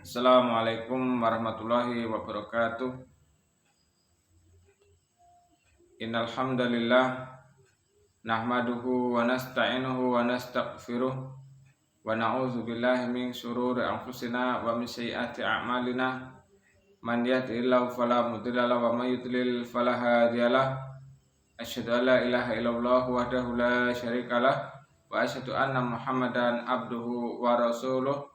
Assalamualaikum warahmatullahi wabarakatuh. Innal hamdalillah nahmaduhu wa nasta'inuhu wa nastaghfiruh wa na'udzu billahi min syururi anfusina wa min sayyiati a'malina. Man yahdihillahu fala mudilla lahu wa may yudlil fala hadiyalah. Asyhadu an la ilaha illallah wahdahu la syarikalah wa asyhadu anna Muhammadan abduhu wa rasuluh.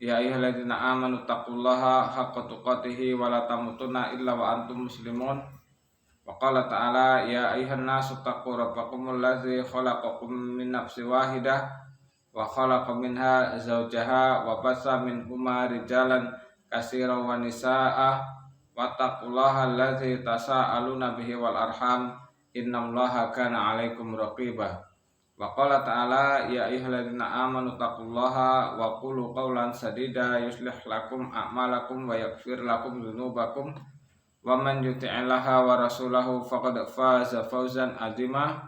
Ya ayyuhalladzina amanu taqullaha haqqa tuqatih wa la tamutunna illa wa antum muslimun. Wa qala ta'ala ya ayyuhan nasu taqu rabbakumul ladzi khalaqakum min nafsin wahidah wa khalaqa minha zawjaha wa bassa minhuma rijalan katsiran wa nisaa'a wattaqullaha alladzi tasaaluna bihi wal arham innallaha kana 'alaikum raqibah. Wa qala ta'ala ya ayyuhalladzina amanu taqullaha wa qulu qawlan sadida yuslih lakum a'malakum wa yaghfir lakum dzunubakum wa man yuti'illaha wa rasulahu faqad faza fawzan 'azima.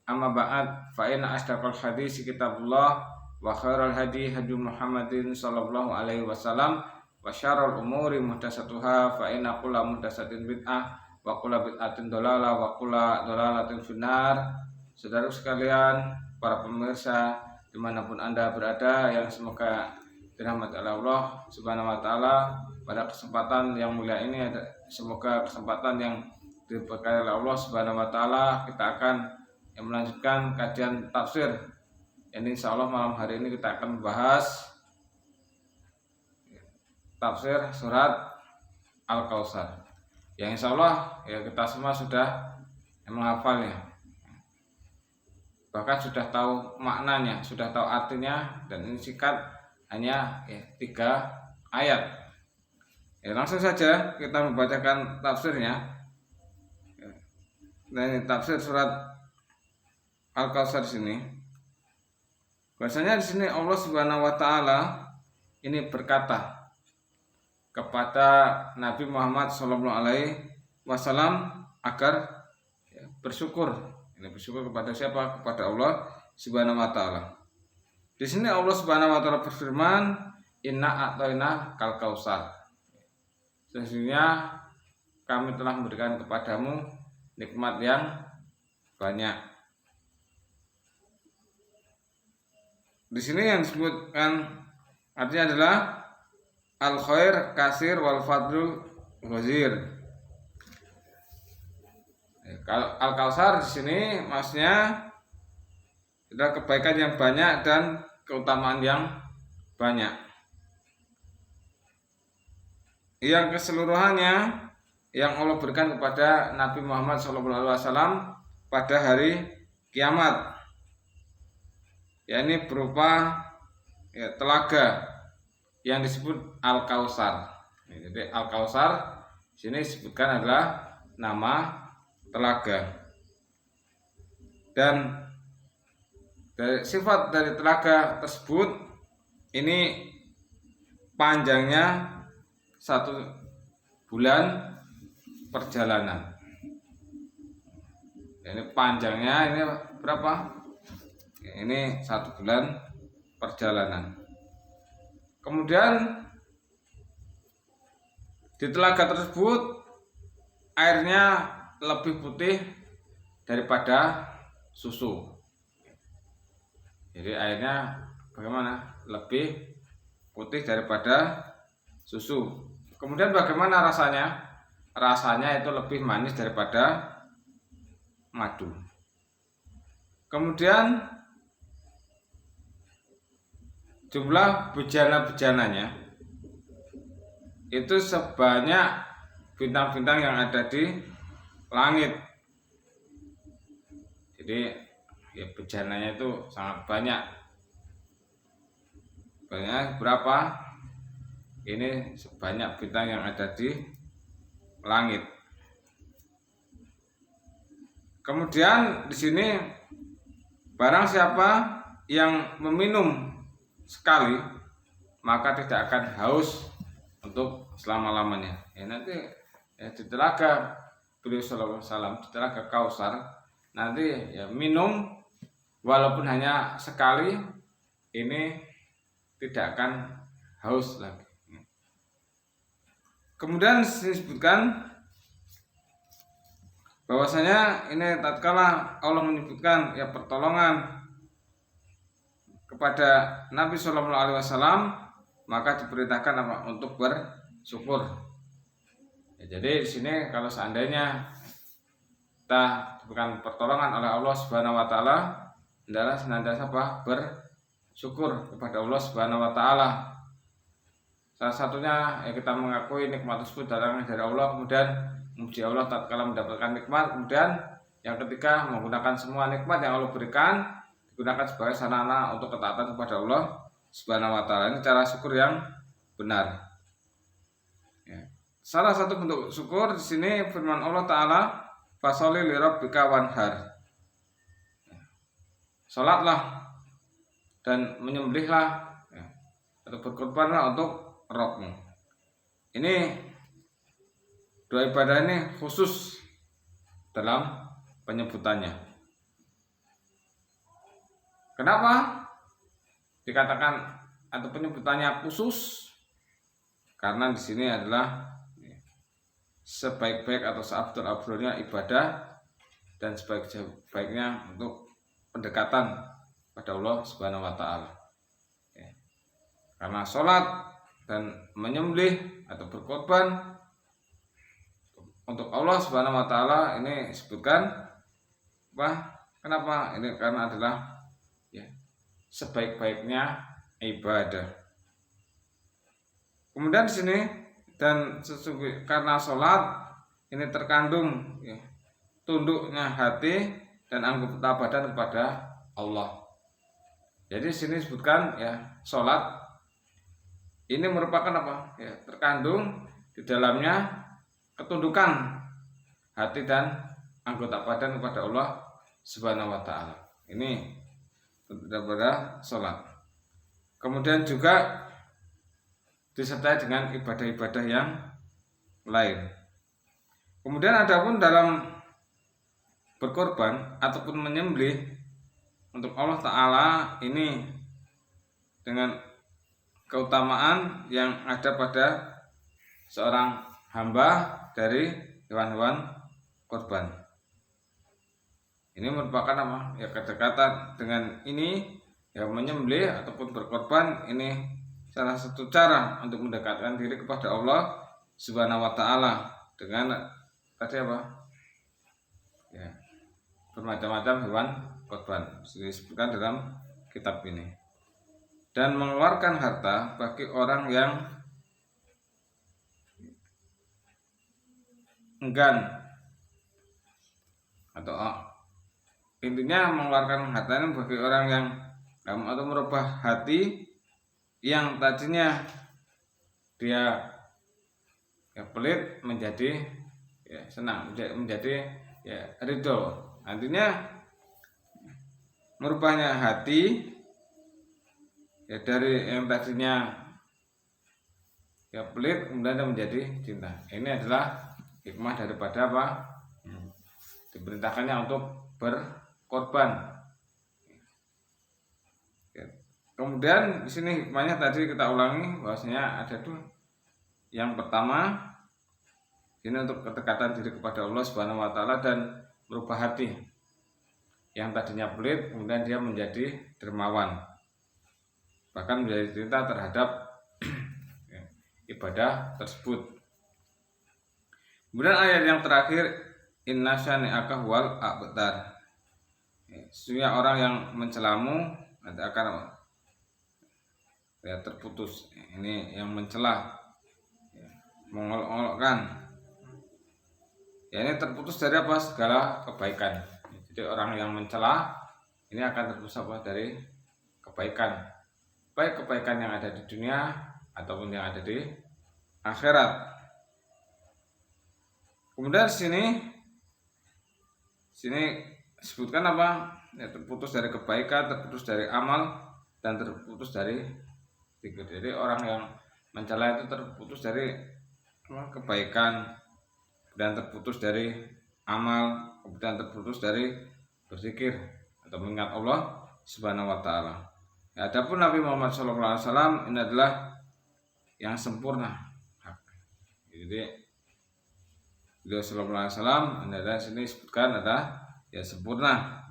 Amma ba'd, fa inna asdaqal hadits kitabullah wa khairal hadi hadi Muhammadin sallallahu alaihi wasallam wa syarrul umuri muhdatsatuha fa inna kulla muhdatsatin bid'ah wa kulla bid'atin dhalalah wa kulla dhalalatin finnar. Saudara sekalian, para pemirsa dimanapun Anda berada, yang semoga dirahmati Allah Subhanahu wa Ta'ala, pada kesempatan yang mulia ini, semoga kesempatan yang diberkahi oleh Allah Subhanahu wa Ta'ala, kita akan melanjutkan kajian tafsir. Ini insya Allah malam hari ini kita akan membahas tafsir surat Al-Kautsar, yang insya Allah ya kita semua sudah menghafalnya, bahkan sudah tahu maknanya, sudah tahu artinya, dan ini singkat hanya 3 ayat. Ya, langsung saja kita membacakan tafsirnya. Nah, ini tafsir surat Al-Kautsar di sini. Bahasanya di sini Allah Subhanahu wa Ta'ala ini berkata kepada Nabi Muhammad sallallahu alaihi wasallam agar bersyukur. Ini bersyukur kepada siapa? Kepada Allah Subhanahu wa Ta'ala. Di sini Allah Subhanahu wa Ta'ala berfirman, "Inna a'tayna kal kautsar." Sesungguhnya kami telah memberikan kepadamu nikmat yang banyak. Di sini yang disebutkan artinya adalah al-khair kasir wal fadlul ghazir. Al-Kautsar di sini maksudnya adalah kebaikan yang banyak dan keutamaan yang banyak. Yang keseluruhannya yang Allah berikan kepada Nabi Muhammad SAW pada hari kiamat, yakni berupa telaga yang disebut Al-Kautsar. Jadi Al-Kautsar di sini disebutkan adalah nama telaga, dan dari sifat dari telaga tersebut ini panjangnya 1 bulan perjalanan. Ini panjangnya ini berapa? Ini 1 bulan perjalanan. Kemudian di telaga tersebut airnya lebih putih daripada susu. Jadi airnya bagaimana? Lebih putih daripada susu. Kemudian bagaimana rasanya? Rasanya itu lebih manis daripada madu. Kemudian jumlah bejana-bejananya itu sebanyak bintang-bintang yang ada di langit. Jadi ya bejananya itu sangat banyak. Banyak berapa? Ini sebanyak bintang yang ada di langit. Kemudian di sini barang siapa yang meminum sekali maka tidak akan haus untuk selama-lamanya. Ya nanti di telaga beliau sallallahu alaihi wasallam, di telaga Kautsar nanti ya minum walaupun hanya sekali ini tidak akan haus lagi. Kemudian disebutkan bahwasanya ini tatkala Allah menyebutkan ya pertolongan kepada Nabi Shallallahu Alaihi Wasallam, maka diperintahkan apa? Untuk bersyukur. Ya, jadi di sini kalau seandainya kita diberikan pertolongan oleh Allah Subhanahu Wa Taala, adalah senantiasa apa? Bersyukur kepada Allah Subhanahu Wa Taala. Salah satunya ya kita mengakui nikmat tersebut datang dari Allah, kemudian memuji Allah tatkala mendapatkan nikmat, kemudian yang ketiga menggunakan semua nikmat yang Allah berikan digunakan sebagai sarana untuk ketaatan kepada Allah Subhanahu Wa Taala. Ini cara syukur yang benar. Ya. Salah satu bentuk syukur di sini firman Allah Taala, fasholli li rabbika wanhar. Salatlah dan menyembelihlah ya, atau berkorbanlah untuk Rabbmu. Ini dua ibadah ini khusus dalam penyebutannya. Kenapa dikatakan atau penyebutannya khusus? Karena di sini adalah sebaik-baik atau seabdul-abdulnya ibadah dan sebaik-baiknya untuk pendekatan pada Allah Subhanahu Wa Taala. Karena sholat dan menyembelih atau berkorban untuk Allah Subhanahu Wa Taala ini disebutkan apa? Kenapa? Ini karena adalah ya, sebaik-baiknya ibadah. Kemudian di sini dan sesungguhnya karena sholat ini terkandung ya, tunduknya hati dan anggota badan kepada Allah. Jadi di sini disebutkan ya sholat ini merupakan apa? Ya, terkandung di dalamnya ketundukan hati dan anggota badan kepada Allah Subhanahu Wa Taala. Ini pada sholat. Kemudian juga disertai dengan ibadah-ibadah yang lain. Kemudian adapun dalam berkorban ataupun menyembelih untuk Allah Ta'ala ini dengan keutamaan yang ada pada seorang hamba dari hewan-hewan korban. Ini merupakan apa? Ya kedekatan dengan ini ya menyembelih ataupun berkorban ini salah satu cara untuk mendekatkan diri kepada Allah Subhanahu Wa Taala dengan tadi apa? Ya, bermacam-macam hewan korban disebutkan dalam kitab ini. Dan mengeluarkan harta bagi orang yang enggan atau intinya mengeluarkan harta ini bagi orang yang atau merubah hati yang tadinya dia ya pelit menjadi ya senang, menjadi ya ridho. Artinya merubahnya hati ya dari yang tadinya ya pelit kemudian menjadi cinta. Ini adalah hikmah daripada apa? Diperintahkannya untuk berkorban. Ya. Kemudian di sini hikmahnya tadi kita ulangi bahwasanya ada dua. Yang pertama ini untuk kedekatan diri kepada Allah Subhanahu Wa Taala dan merubah hati yang tadinya pelit kemudian dia menjadi dermawan. Bahkan menjadi cinta terhadap ibadah tersebut. Kemudian ayat yang terakhir, inna syani'aka huwal abtar. Sesungguhnya orang yang mencelamu nanti akan apa? Ya, terputus. Ini yang mencela, ya, mengolok-olokkan. Ya, ini terputus dari apa? Segala kebaikan. Jadi orang yang mencela ini akan terputus apa? Dari kebaikan. Baik kebaikan yang ada di dunia ataupun yang ada di akhirat. Kemudian sini sebutkan apa? Ya, terputus dari kebaikan, terputus dari amal, dan terputus dari zikir. Jadi orang yang mencela itu terputus dari kebaikan, dan terputus dari amal, kemudian terputus dari berzikir atau mengingat Allah Subhanahu Wa Taala. Ya, adapun Nabi Muhammad SAW ini adalah yang sempurna. Jadi beliau sallallahu alaihi wasallam ada sini disebutkan ada ya sempurna.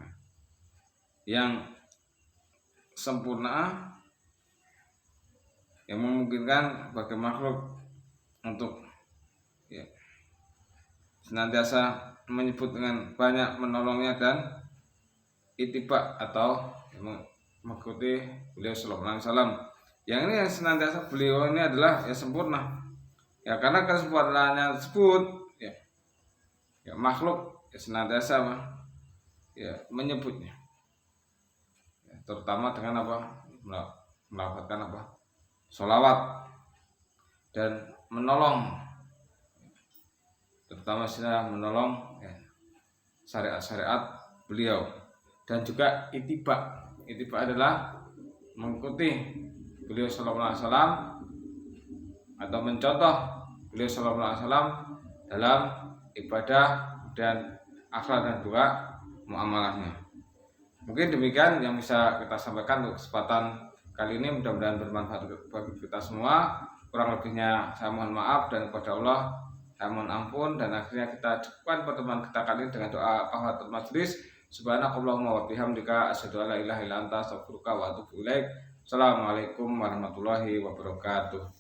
Yang sempurna yang memungkinkan bagi makhluk untuk ya, senantiasa menyebut dengan banyak menolongnya dan ittiba atau mengikuti beliau sallallahu alaihi wasallam. Yang ini yang senantiasa beliau ini adalah ya sempurna. Ya karena kesempurnaannya tersebut ya makhluk ya senantiasa ya menyebutnya. Ya, terutama dengan apa? Melafalkan apa? Sholawat dan menolong, terutama sudah menolong ya, syariat-syariat beliau, dan juga ittiba. Ittiba adalah mengikuti beliau sallallahu alaihi wasallam atau mencontoh beliau sallallahu alaihi wasallam dalam ibadah dan akhlak dan juga muamalahnya. Mungkin demikian yang bisa kita sampaikan untuk kesempatan kali ini, mudah-mudahan bermanfaat bagi kita semua. Kurang lebihnya saya mohon maaf, dan kepada Allah saya mohon ampun. Dan akhirnya kita cukupkan pertemuan kita kali ini dengan doa kafaratul majelis. Subhanakallahumma wa bihamdika asyhadu an la ilaha illa anta astaghfiruka wa atubu ilaik. Assalamualaikum warahmatullahi wabarakatuh.